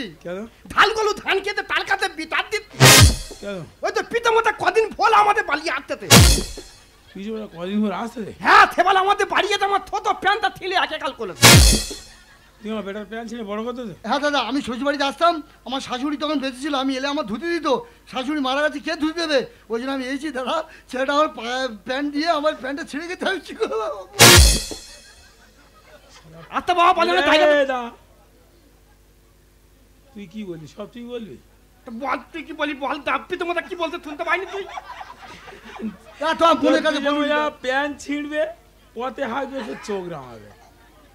দিচ্ছি কেন ধানগুলো ধান খেতে তার কাছে বিতার দিচ্ছি কেন ওই তো পিতামাতা কদিন ফল আমাদের বাড়ি আসতেছে পিছু কদিন পর আসতে দে হ্যাঁ সেবেলা আমাদের বাড়ি যেতে আমার থত প্যান্টটা ঠেলে একাকাল করেছে তুই আমার বেটার প্যান্ট ছেড়ে বড় করতে দে হ্যাঁ দাদা, আমি শ্বশুর বাড়িতে আসতাম, আমার শাশুড়ি তখন বেঁচে ছিল, আমি এলে আমার ধুতে দিত, শাশুড়ি মারা গেছে, কে ধুতে দেবে? ওই জন্য আমি এসেছি দাদা, ছেলেটা আমার প্যান্ট দিয়ে আমার প্যান্টটা ছিঁড়ে গেছে, আমি কি করবো? আচ্ছা বাবা বলে না তাই না? এ দা। তুই কি বলবি সব তুই বলবি বল তুই কি বলি বল দাপ্পি তোমাদের কি বলতে শুনতে পাইনি তুই তোমার বোনের কাছে বলবি না। প্যান্ট ছিঁড়বে পথে হাঁকবে সে চোখ রাঙাবে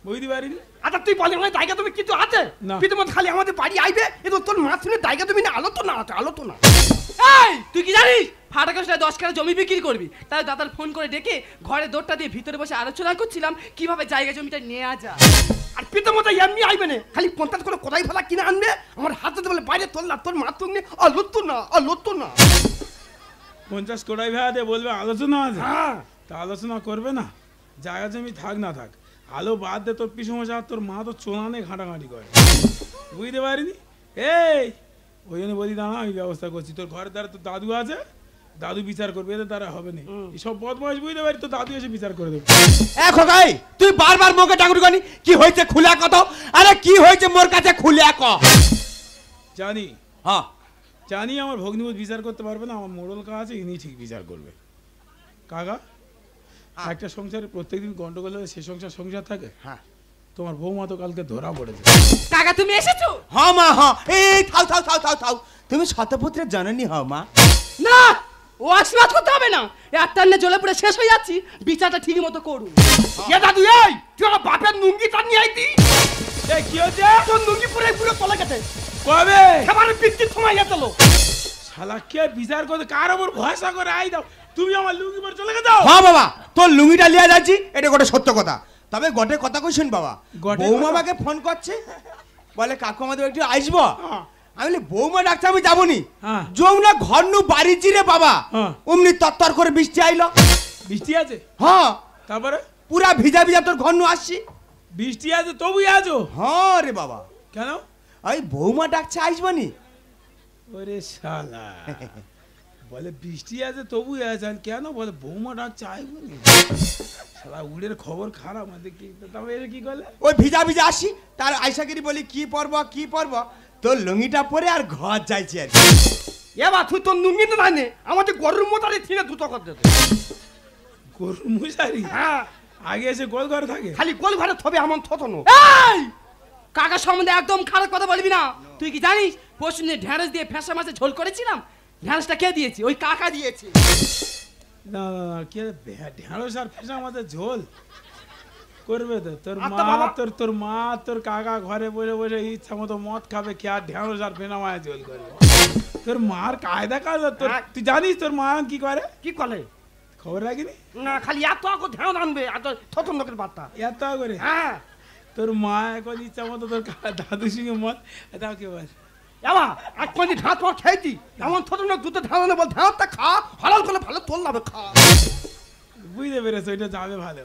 বুঝতে পারিনি আচ্ছা তুই বলে না জায়গা তুমি কিছু আছে না। পিতামাতা খালি আমাদের বাড়ি আইবে কিন্তু তোর মা শুনে জায়গা তুমি না আলো তো না আছে আলো তো না এই তুই কি জানিস ফাটাকোশটা 10 কাঠা জমি বিক্রি করবি তাই দাদার ফোন করে ডেকে ঘরে দৌড়টা দিয়ে ভিতরে বসে আলোচনা করছিলাম কিভাবে জায়গা জমিটা নেওয়া যায় আর পিতামাতা এমনি আইবে না খালি 50 করে কোদাই ফেলা কিনে আনবে আমার হাতে বলে বাইরে তোর না তোর মা তুমি আলো তো না আলো তো না 50 কোটাই ভাড়াতে বলবে আলোচনা আছে হ্যাঁ তা আলোচনা করবে না জায়গা জমি থাক না থাক আলো বাদ দে তোর পিসমশা তোর মা তো চোনানে ঘাঁটাঘাঁটি করে বুঝতে পারিনি এই ওই জন্য বলি দাঁড়া আমি ব্যবস্থা করছি তোর ঘরের দ্বারা তোর দাদু আছে দাদু বিচার করবে এদের দ্বারা হবে না এইসব বদমাইশ বুঝতে পারি তো দাদু এসে বিচার করে দেবে খোকাই তুই বারবার মুখে ডাকুর গানি কি হয়েছে খুলে কত আরে কি হয়েছে মোর কাছে খুলে ক জানি হ্যাঁ জানি আমার ভগ্নিবোধ বিচার করতে পারবে না আমার মোড়ল কা আছে ইনি ঠিক বিচার করবে কাকা একটা সংসারে প্রত্যেকদিন গন্ডগোল হলে সে সংসার থাকে হ্যাঁ তোমার বৌমা তো কালকে ধরা পড়েছে কাকা তুমি এসেছো হ্যাঁ মা হ্যাঁ এই থাও থাও থাও থাও থাও তুমি শতপুত্রের জননী হও মা না ও আশীর্বাদ করতে হবে না একটান্নে জ্বলে পুড়ে শেষ হয়ে যাচ্ছি বিচারটা ঠিক মতো করুন এ দাদু এই তুই আমার বাপের নুঙ্গি টান নিয়ে আইতি এই কি হচ্ছে তোর নুঙ্গি পুরো পুরো তলে গেছে কবে এবারে পিত্তি সময় গেছিল শালা কে বিচার করতে কার ওপর ভরসা করে আই দাও তুমি আমার লুঙ্গি পরে চলে যাও হ্যাঁ বাবা তোর লুঙ্গিটা লিয়া যাচ্ছি এটা গোটে সত্য কথা তবে গোটে কথা কইছেন বাবা গোটে বৌমা কথা? আমাকে ফোন করছে বলে কাকু আমাদের একটু আসবো হ্যাঁ। আমি বলি বৌমা ডাকছে আমি যাবনি হ্যাঁ। যমুনা ঘর নু বাড়ি চিরে বাবা হ্যাঁ। অমনি তত্তর করে বৃষ্টি আইলো বৃষ্টি আছে হ্যাঁ তারপরে পুরা ভিজা ভিজা তোর ঘর নু আসছি বৃষ্টি আছে তবুই আছো হ্যাঁ রে বাবা কেন ওই বৌমা ডাকছে আসবনি ওরে শালা বলে বৃষ্টি আছে তবুই আছে আর কেন বলে বৌমা ডাক চাইবো নি শালা উড়ের খবর খারাপ আমাদের কি তবে এর কি করলে ওই ভিজা ভিজা আসি তার আইসাগিরি বলি কি পরব তোর লুঙ্গিটা পরে আর ঘর যাইছি আর কি। এবার তুই তোর নুঙ্গি তো জানে আমাদের গরুর মোতারে ছিঁড়ে দুটো করে দিতে গরুর মশারি হ্যাঁ আগে এসে গোল ঘরে থাকে খালি গোল ঘরে থবে এমন থতনো এই কাকা সম্বন্ধে একদম খারাপ কথা বলবি না তুই কি জানিস পরশু দিনে ঢ্যাঁড়স দিয়ে ফ্যাঁসা মাছে ঝোল করেছিলাম ঢ্যাঁড়সটা কে দিয়েছে ওই কাকা দিয়েছে না না না কে ঢেঁড়স আর ফেসা আমাদের ঝোল করবে তো তোর আচ্ছা মা বাবা। তোর মা তোর কাকা ঘরে বসে বসে ইচ্ছা মতো মদ খাবে কে আর ঢেঁড়স আর ফেনা মায়ের ঝোল করবে তোর মার কায়দা কাজ তোর তুই জানিস তোর মা কি করে কি করে খবর রাখিনি না খালি এত আগে ধ্যান আনবে এত থতন লোকের বার্তা এত করে হ্যাঁ তোর মা এখন ইচ্ছা মতো তোর দাদুর সঙ্গে মদ এটাও কে বল এবার আর কোন দিন ঢাত মার খেয়েছি এমন থতন লোক দুটো ধ্যান আনে বল ধ্যানটা খা হালাল করলে ভালো তোল লাবে খা বুঝতে পেরেছো ওইটা যাবে ভালো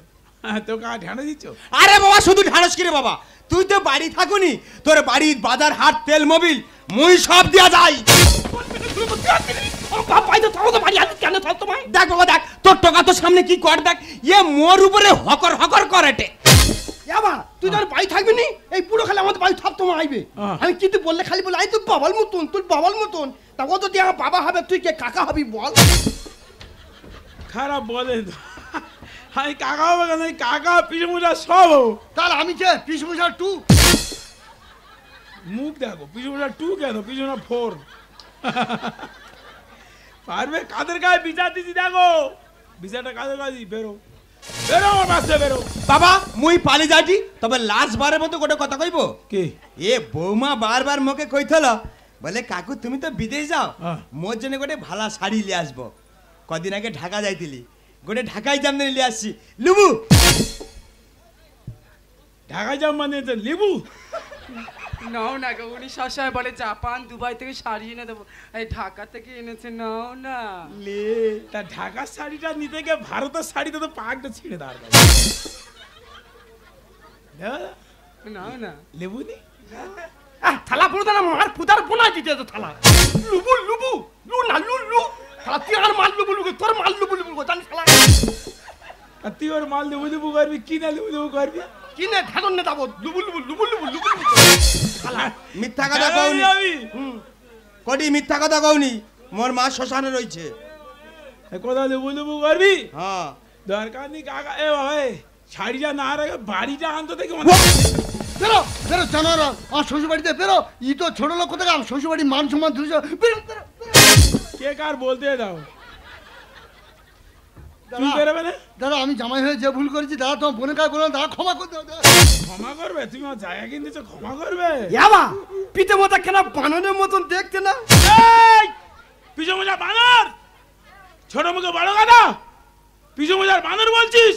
তোকে আর ঢেঁড়স দিচ্ছ আরে বাবা শুধু ঢাড়স কিরে বাবা তুই তো বাড়ি থাকুনি তোর বাড়ির বাজার হাট তেল মোবিল মুই সব দিয়া যাই বাপ পাইতো তাও তো বাড়ি আজ কেন থাক তোমায় দেখ বাবা দেখ তোর টাকা তো সামনে কি কর দেখ মোর উপরে হকর হকর করেটে এবার তুই তোর বাড়ি থাকবি নি এই পুরো খালি আমাদের বাড়ি থাপ তোমার আইবে আমি কিন্তু বললে খালি বলে আই তুই বাবার মতন তুই বাবার মতন তা ও যদি আমার বাবা হবে তুই কে কাকা হবি বল খারাপ বলে তো আমি কাকা হবে কেন আমি কাকা পিছু মোজা সব হবো তাহলে আমি কে পিসমশাই টু? মুখ দেখো পিছু মোজা 2 কেন পিছু না 4 পারবে কাদের গায়ে বিচার দিছি দেখো বিচারটা কাদের গায়ে বেরো বেরো আমার বাসে বেরো বাবা মুই পালি যাটি তবে লাস্ট বারের মতো গোটে কথা কইবো কে এ বৌমা বারবার মুখে কইথল বলে কাকু তুমি তো বিদেশ যাও হ্যাঁ। মোর জন্য গোটে ভালা শাড়ি লিয়ে আসবো কদিন আগে ঢাকা যাইতিলি গোটে ঢাকাই জামদানি লিয়ে আসছি লুবু ঢাকা যাও মানে তো লেবু নাও না গো উনি সবসময় বলে জাপান দুবাই থেকে শাড়ি এনে দেবো এই ঢাকা থেকে এনেছে নাও না লে তা ঢাকার শাড়িটা নিতে গিয়ে ভারতের শাড়িতে তো পাকটা ছিঁড়ে দাঁড় নাও না লেবু নি থালা পুরো না মার পুতার পোনা দিতে তো থালা লুবু লুবু লু না লু লু থালা তুই আর মাল লুবু লুবু তোর মাল লুবু লুবু জানিস থালা আর তুই ওর মাল দেবো দেবো করবি কি না দেবো দেবো করবি কিনে ঢাকন নে যাবো লুবু লুবু লুবু লুবু লুবু লুবু থালা মিথ্যা কথা কওনি কটি মিথ্যা কথা কওনি মোর মা শ্মশানে রইছে কোথাও দেবো দেবো করবি হ্যাঁ দরকার নেই কাকা এ বাবা শাড়িটা না রাখে বাড়িটা আনতো দেখে বেরো বেরো জানোয়ার আমার শ্বশুর বাড়িতে বেরো ই তো ছোট লোক কোথায় আমার শ্বশুর বাড়ি মান সম্মান ধুলো বেরো বেরো কে কার বলতে দাও তুই বেরোবে না দাদা আমি জামাই হয়ে যে ভুল করেছি দাদা তোমার বোনের কাছে বললাম দাদা ক্ষমা করে দাও দাদা। ক্ষমা করবে তুমি আমার জায়গা কিনতেছো ক্ষমা করবে ইয়াবা পিতে মতো কেন বানরের মতন দেখতে না এই পিছু মোজা বানর ছোট মুখে বড় কথা পিছু মোজার বানর বলছিস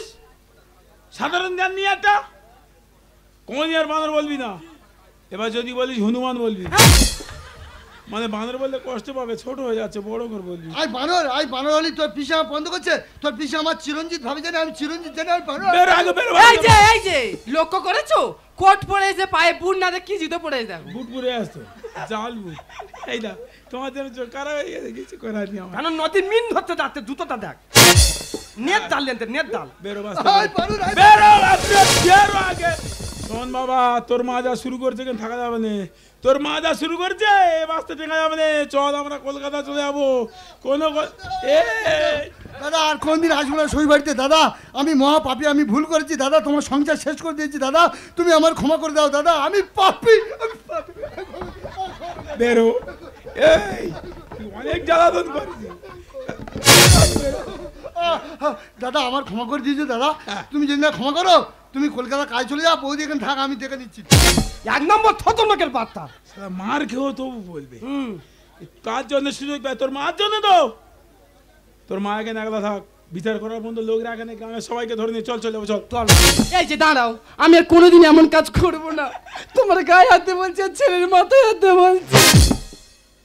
সাধারণ জ্ঞান নিয়ে একটা কোন ইয়ার বানর বলবি না এবার যদি বলিস হনুমান বলবি মানে বানর বললে কষ্ট পাবে ছোট হয়ে যাচ্ছে বড় করে বলবি আই বানর হলি তোর পিসে আমার বন্ধ করছে তোর পিসে আমার চিরঞ্জিত ভাবি জানে আমি চিরঞ্জিত জানি আমি বানর বেরো আগে বেরো এই যে লক্ষ্য করেছো কোট পরে যে পায়ে বুট না দেখি জুতো পরে দেখো বুট পরে আসতো জাল বুট এই না তোমাদের কারা কিছু করার নি আমার কেন নদীর মিন ধরতে যাচ্ছে জুতোটা দেখ নেট ডাল লেনতে নেট ডাল বেরো আই বানর আই বেরো বেরো আগে শোন বাবা তোর মা যা শুরু করছে কেন থাকা যাবে না তোর মা যা শুরু করছে এ বাস্তে টেকা যাবে না চল আমরা কলকাতা চলে যাবো কোনো দাদা আর কোনদিন আসবো না শ্বশুর বাড়িতে দাদা আমি মহা পাপী আমি ভুল করেছি দাদা তোমার সংসার শেষ করে দিয়েছি দাদা তুমি আমার ক্ষমা করে দাও দাদা আমি পাপী বেরো এই তুই অনেক জ্বালাতন করেছিস দাদা আমার ক্ষমা করে দিয়েছো দাদা তুমি যদি না ক্ষমা করো তুমি কলকাতা কাজ চলে যাও বৌদি এখানে থাক আমি দেখে দিচ্ছি এক নম্বর থতমকের বার্তা মার খেয়েও তবু বলবে কার জন্য সুযোগ পায় তোর মার জন্য তো তোর মা এখানে একলা থাক বিচার করার বন্ধু লোকরা এখানে গ্রামের সবাইকে ধরে নিয়ে চল চল যাবো চল চল এই যে দাঁড়াও আমি আর কোনোদিন এমন কাজ করবো না তোমার গায়ে হাতে বলছে ছেলের মাথায় হাতে বলছে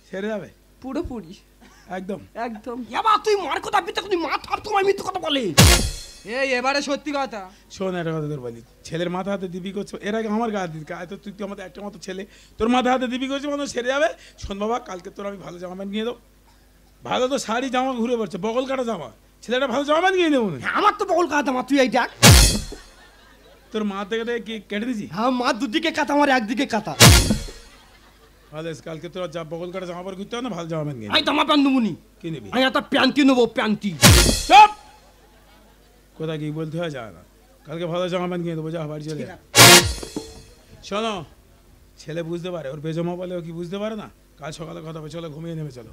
সেরে যাবে পুরোপুরি একদম একদম ইয়াবা তুই মার কথা পিতে তুই মা থাপ তোমায় মিথ্যে কথা বলে এই এবারে সত্যি কথা শোন একটা কথা তোর বলি ছেলের মাথা হাতে দিবি করছো এর আগে আমার গায়ে দিবি তো তুই আমাদের একটা মতো ছেলে তোর মাথা হাতে দিবি করছিস মানে সেরে যাবে শোন বাবা কালকে তোর আমি ভালো জামা প্যান্ট নিয়ে দেবো ভালো তো শাড়ি জামা ঘুরে পড়ছে বগল কাটা জামা ছেলেটা ভালো জামা প্যান্ট নিয়ে দেবো আমার তো বগল কাটা মা তুই এই দেখ তোর মা থেকে কি কেটে দিছি হ্যাঁ মা দুদিকে কাটা আমার একদিকে কাটা ভালো কালকে তোর যা বগল কাটা জামা পরে ঘুরতে হবে না ভালো জামা প্যান্ট নিয়ে আমি জামা প্যান্ট নেবো নি কি নিবি আমি একটা প্যান্টি নেবো প্যান্টি চুপ কোথায় কি বলতে হয় যায় না কালকে ভালো জামা প্যান্ট কিনে দেবো যা বাড়ি চলে যা শোনো ছেলে বুঝতে পারে ওর বেজমা বলে ও কি বুঝতে পারে না কাল সকালে কথা হবে চলো ঘুমিয়ে নেবে চলো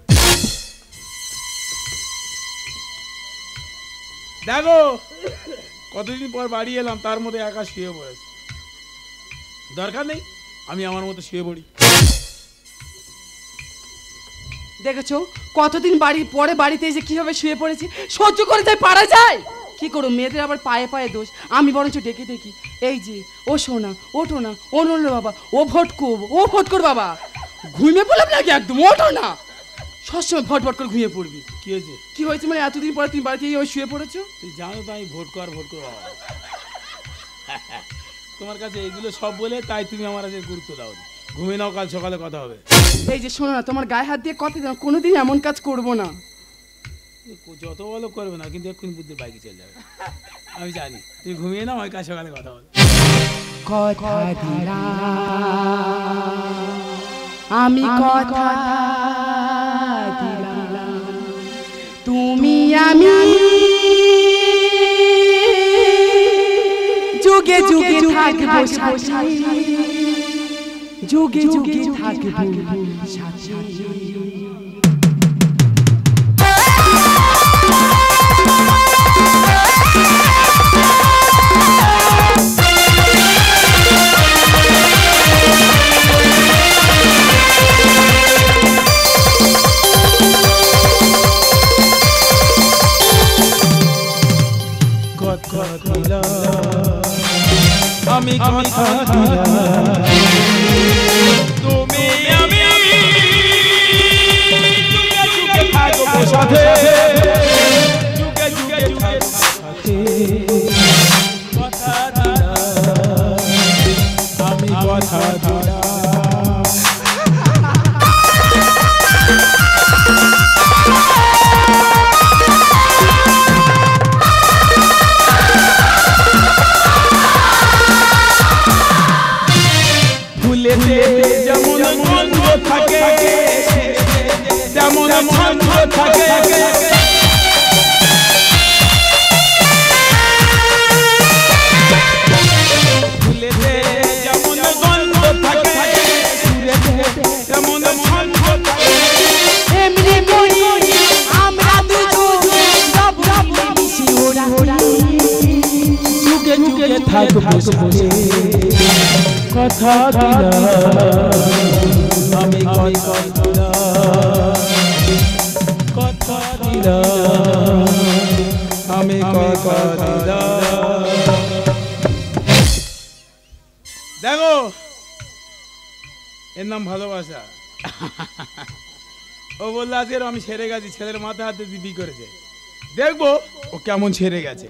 দেখো কতদিন পর বাড়ি এলাম তার মধ্যে একা শুয়ে পড়েছে দরকার নেই আমি আমার মতো শুয়ে পড়ি দেখেছো কতদিন বাড়ির পরে বাড়িতে এসে কিভাবে শুয়ে পড়েছি সহ্য করে তাই পারা যায় কি করো মেয়েদের আবার পায়ে পায়ে দোষ আমি বরঞ্চ ডেকে ডেকি এই যে ও সোনা ওঠো না ও নড়লো বাবা ও ভটকর বাবা ঘুমিয়ে পড়লাম নাকি একদম ওঠো না সবসময় ভটভট করে ঘুমিয়ে পড়বি কি হয়েছে কি হয়েছে মানে এতদিন পরে তুমি বাড়িতে ওই শুয়ে পড়েছো তুই জানো তো আমি ভোট কর তোমার কাছে এগুলো সব বলে তাই তুমি আমার কাছে গুরুত্ব দাও ঘুমিয়ে নাও কাল সকালে কথা হবে এই যে শোনো না তোমার গায়ে হাত দিয়ে কথা দাও কোনোদিন এমন কাজ করবো না যত বলো করবে না কিন্তু এক্ষুনি বুদ্ধির বাইকে চলে যাবে আমি জানি তুমি ঘুমিয়ে নাও ওই কাল সকালে কথা হবে কথা দিলাম আমি কথা দিলাম তুমি আমি যুগে যুগে থাকবো যুগে যুগে থাকবো সাথী আমি কথা দিলাম তুমি আমি যুগে যুগে থাকবো সাথে যুগে যুগে থাকবো সাথে কথা দিলাম আমি কথা দিলাম ছন্দ থাকে ফুলেতে যেমন গন্ধ থাকে সুরেতে তেমন ছন্দ থাকে এমনি করি আমরা দুজন রব রব মিশি ওরা ওরা যুগে যুগে থাকবো বসে কথা দিলাম আমি কথা দিলাম আমি কথা দিলাম। দেখো এর নাম ভালোবাসা। ও বললো আজকে আমি ছেড়ে গেছি, ছেলের মাথা হাতে দিবি করেছে, দেখবো ও কেমন ছেড়ে গেছে।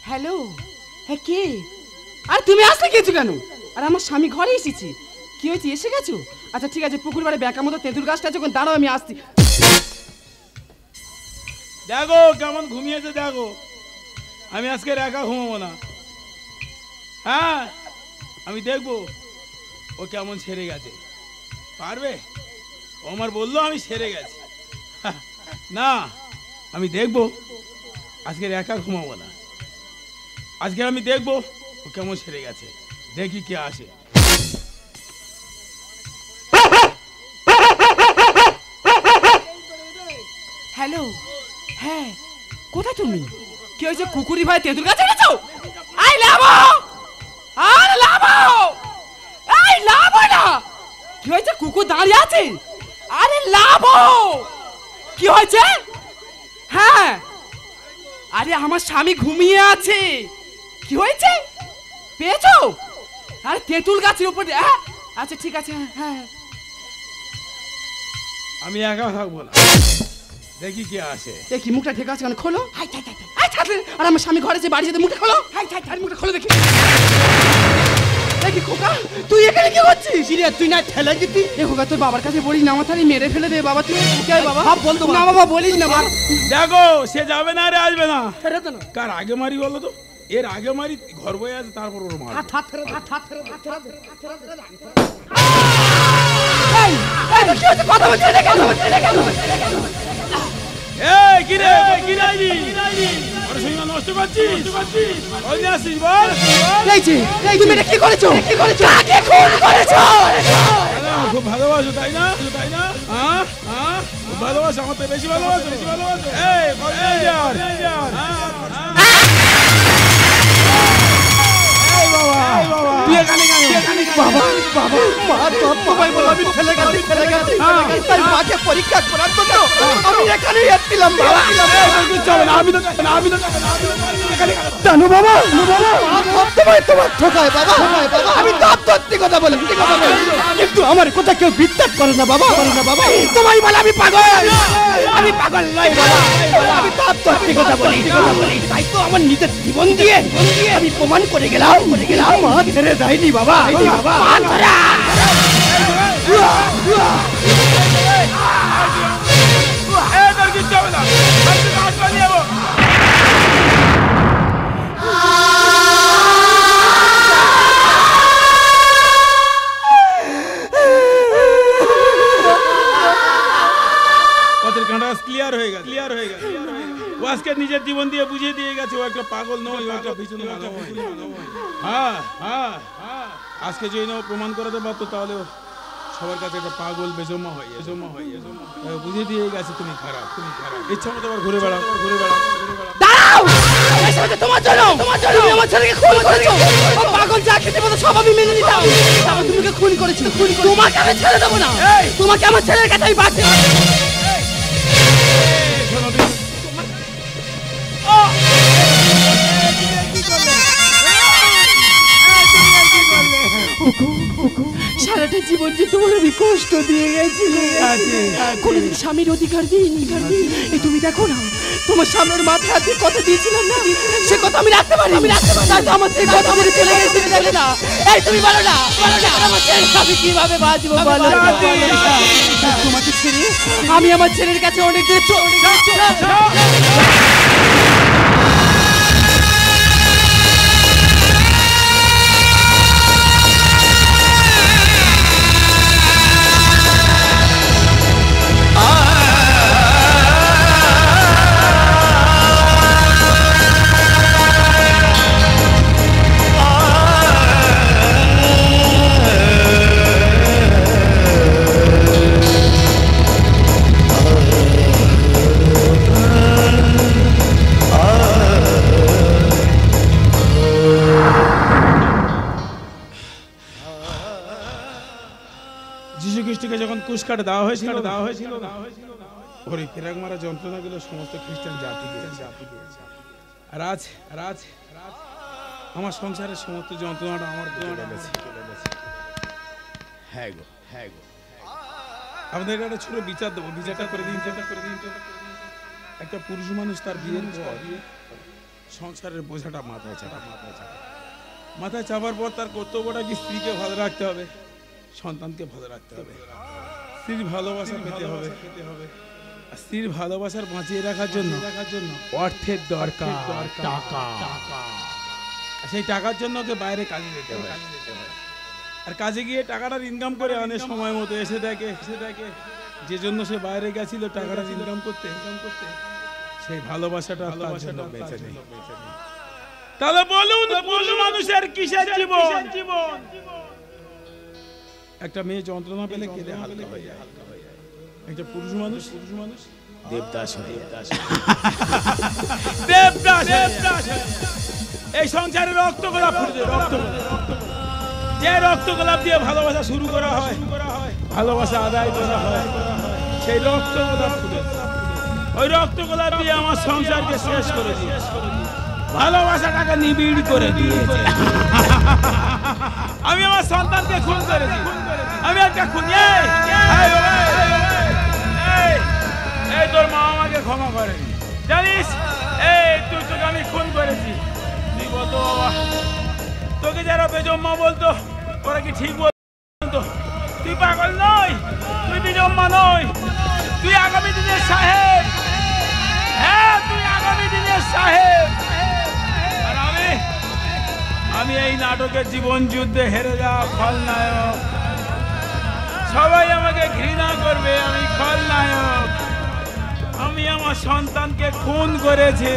হ্যালো, হ্যাঁ কে? আর তুমি আসতে গেছো কেন? আর আমার স্বামী ঘরে এসেছি। কি হয়েছে, এসে গেছো? আচ্ছা ঠিক আছে, পুকুর বাড়ি ব্যাকার মতো তেঁতুল গাছটা যখন দাঁড়াও আমি আসছি। দেখো কেমন ঘুমিয়েছে, দেখো আমি আজকে একা ঘুমাবো না। হ্যাঁ আমি দেখবো ও কেমন ছেড়ে গেছে, পারবে? ও আমার বললো আমি সেরে গেছি। না আমি দেখবো আজকে একা ঘুমাবো না, আজকে আমি দেখবো ও কেমন সেরে গেছে, দেখি কে আসে। হ্যালো, হ্যাঁ কোথায় তুমি? কি হয়েছে, কুকুরি ভাই তেঁতুল গাছে গেছো? আই লাভো, আর লাভো, আই লাভো না। কি হয়েছে, কুকুর দাঁড়িয়ে আছে? আরে লাভো, কি হয়েছে? হ্যাঁ আরে আমার স্বামী ঘুমিয়ে আছে। কি হয়েছে, পেয়েছো? আরে তেঁতুল গাছের উপর দিয়ে। হ্যাঁ আচ্ছা ঠিক আছে, হ্যাঁ আমি একা থাকবো না, দেখি কে আসে। দেখি মুখটা ঠিক আছে কেন, খোলো। হাই হাই হাই হাই ছাড়লে। আর আমার স্বামী ঘরে যে বাড়ি যেতে, মুখটা খোলো। হাই হাই হাই, মুখটা খোলো দেখি। দেখি খোকা, তুই এখানে কি করছিস? সিরিয়া তুই না ঠেলে দিতি। এ খোকা, তোর বাবার কাছে বলিস না, আমার থালি মেরে ফেলে দে বাবা। তুই কে বাবা? সব বলতো না বাবা বলিস না বাবা। দেখো সে যাবে না, আরে আসবে না। ছেড়ে দে না। কার আগে মারি বলো তো? এর আগে মারি, ঘর বয়ে আছে, তারপর ওর মার। হাত হাত ছেড়ে দে, হাত ছেড়ে দে, হাত ছেড়ে দে, হাত ছেড়ে দে। এই এই তো কি হচ্ছে, কথা বলছিস না কেন? এই কি রে, কি রাইলি ওর সঙ্গে নষ্ট করছিস? ওই নিয়ে আসিস বল। এই যে তুমি এটা কি করেছো? কি করেছো? কাকে খুন করেছো? খুব ভালোবাসো তাই না, তাই না? হ্যাঁ হ্যাঁ খুব ভালোবাসো, আমার তো বেশি ভালোবাসো, বেশি ভালোবাসো। এই তুই এখানে কেন? বাবা বাবা মা তো তোমায় বলে আমি ঠেলে গেছি, ঠেলে গেছি। তাই মাকে পরীক্ষা করার জন্য আমি এখানেই এসেছিলাম বাবা। চলো না, আমি তো জানো বাবা, তোমার ঠকায় বাবা। আমি তো সত্যি কথা বলি, কিন্তু আমার কথা কেউ বিশ্বাস করে না বাবা, করে না বাবা। তোমায় বলে আমি পাগল, আমি পাগল নই বাবা। আমি তো সত্যি কথা বলি, তাই তো আমার নিজের জীবন দিয়ে আমি প্রমাণ করে গেলাম, মা ছেড়ে যায়নি বাবা। মা ধরা তোর কিচ্ছু হবে না, আমি তো হাত বানিয়ে যাবো। ওদের কাঁটা ক্লিয়ার হয়ে গেছে, ক্লিয়ার হয়ে গেছে। ও আজকে নিজের জীবন দিয়ে বুঝিয়ে দিয়ে গেছে ও একটা পাগল নয়, ও একটা পিছনে মানব। হ্যাঁ হ্যাঁ হ্যাঁ, আজকে যদি না ও প্রমাণ করাতে পারতো তাহলে সবার কাছে একটা পাগল বেজমা হয়, এজমা হয়, বুঝিয়ে দিয়ে গেছে তুমি খারাপ, তুমি খারাপ। ইচ্ছা মতো আবার ঘুরে বেড়াও, ঘুরে বেড়াও, ঘুরে বেড়াও। দাঁড়াও, তোমার জন্য তুমি আমার ছেলেকে খুন করেছো। ও পাগল যা খেতে বলো সব আমি মেনে নিতাম, তারপর তুমি খুন করেছো। তোমাকে আমি ছেড়ে দেবো না, তোমাকে আমার ছেলের কাছে আমি বাঁচি। সারাটা জীবন যে তোমার আমি কষ্ট দিয়ে গেছি, কোনদিন স্বামীর অধিকার দিইনি। এই তুমি দেখো না, তোমার সামনের মাথায় হাতে কথা দিয়েছিলাম না, সে কথা আমি রাখতে পারি, তাই তো আমার সেই কথা বলে চলে গেছি। দেখে না, এই তুমি বলো না, আমার ছেলের আমি কিভাবে বাঁচবো বলো? তোমাকে ছেড়ে আমি আমার ছেলের কাছে অনেক দূরে ওকে যখন কুশকাটে দেওয়া হয়েছিল ওর এই পেরাক মারা যন্ত্রণাগুলো সমস্ত খ্রিস্টান জাতি দিয়েছে। আর আজ আমার সংসারের সমস্ত যন্ত্রণাটা আমার কেটে গেছে। হ্যাঁ গো আপনাদের একটা ছোট বিচার দেবো, বিচারটা করে দিন। একটা পুরুষ মানুষ তার বিয়ের পর সংসারের বোঝাটা মাথায় চাপার পর তার কর্তব্যটা কি স্ত্রীকে ভালো রাখতে হবে, সন্তানকে ভালো রাখতে হবে, স্ত্রীর ভালোবাসা পেতে হবে। স্ত্রীর ভালোবাসার বাঁচিয়ে রাখার জন্য অর্থের দরকার, টাকা। সেই টাকার জন্য ওকে বাইরে কাজে যেতে হয়। আর কাজে গিয়ে টাকাটা ইনকাম করে অনেক সময় মতো এসে দেখে যে জন্য সে বাইরে গেছিল টাকাটা ইনকাম করতে সেই ভালোবাসাটা তার জন্য বেঁচে নেই। তাহলে বলুন মানুষের কিসের জীবন? একটা মেয়ে যন্ত্রণা পেলে কেঁদে হালকা হয়ে যায়, একটা পুরুষ মানুষ দেবদাস এই সংসারে রক্ত গোলাপ ফুটে, যে রক্ত গোলাপ দিয়ে ভালোবাসা শুরু করা হয়, ভালোবাসা আদায় করা হয়, সেই রক্ত গোলাপ ফুটে। ওই রক্ত গোলাপ দিয়ে আমার সংসারকে শেষ করে দিয়ে ভালোবাসাটাকে নিবিড় করে দিয়েছে। আমি আমার সন্তানকে খুন করেছি, আমি একটা খুন। এই তোর মা আমাকে ক্ষমা করেনি জানিস? এই তোকে আমি খুন করেছি। তুই বলতো বাবা, তোকে যারা বেজম্মা বলতো ওরা কি ঠিক বলতো? তুই পাগল নয়, তুই বেজম্মা নয়, তুই আগামী দিনের সাহেব। হ্যাঁ, তুই আগামী দিনের সাহেব। আর আমি এই নাটকের জীবন যুদ্ধে হেরে যাওয়া খলনায়ক। সবাই আমাকে ঘৃণা করবে, আমি খলনায়ক। আমি আমার সন্তানকে খুন করেছি।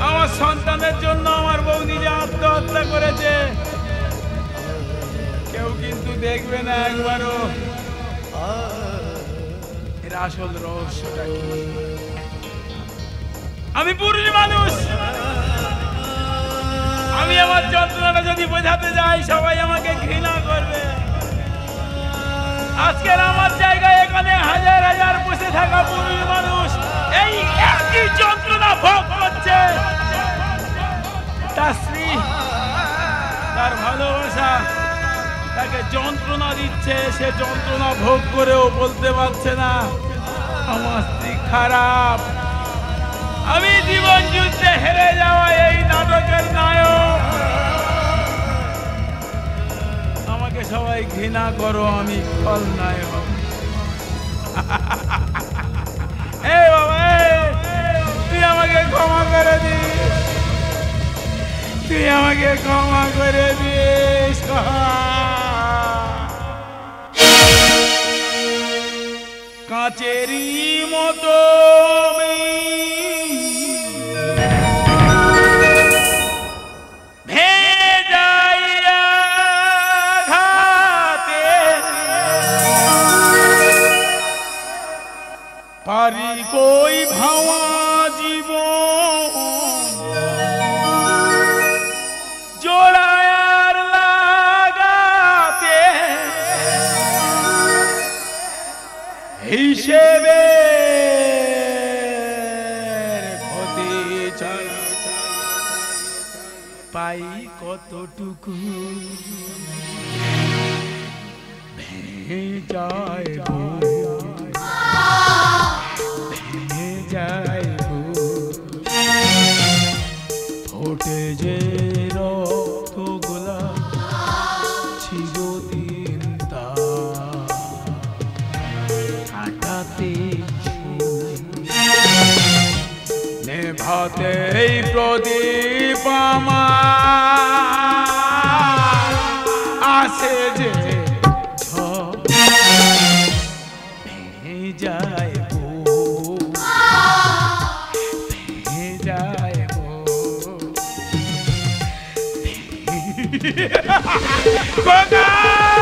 আমার সন্তানের জন্য আমার বউ নিজে আত্মহত্যা করেছে। কেউ কিন্তু দেখবে না একবারও এর আসল রহস্যটা কি। আমি পুরুষ মানুষ, আমি আমার যন্ত্রণাটা যদি বোঝাতে যাই সবাই আমাকে ঘৃণা করবে। আজকের আমার জায়গায় এখানে হাজার হাজার বসে থাকা পুরুষ মানুষ এই একই যন্ত্রণা ভোগ করছে। তার স্ত্রী, তার ভালোবাসা তাকে যন্ত্রণা দিচ্ছে, সে যন্ত্রণা ভোগ করেও বলতে পারছে না আমার স্ত্রী খারাপ। আমি জীবন যুদ্ধে হেরে যাওয়া এই নাটকের নায়ক। আমাকে সবাই ঘৃণা করো, আমি খলনায়ক। এই বাবা, তুই আমাকে ক্ষমা করে দিস, তুই আমাকে ক্ষমা করে দিস। কাঁচেরই মতো পারি কই ভাওয়া জীবন জোড়ায়ার লাগাতে হিসেবে ক্ষতি ছাড়া পাই কতটুকু ভেঙে যায় ফোটে যে রক্ত গোলাপ চিরদিন তা কাটাতে নেভাতে এই প্রদীপ আমার আসে যে ভেঙে যায় Bye-bye!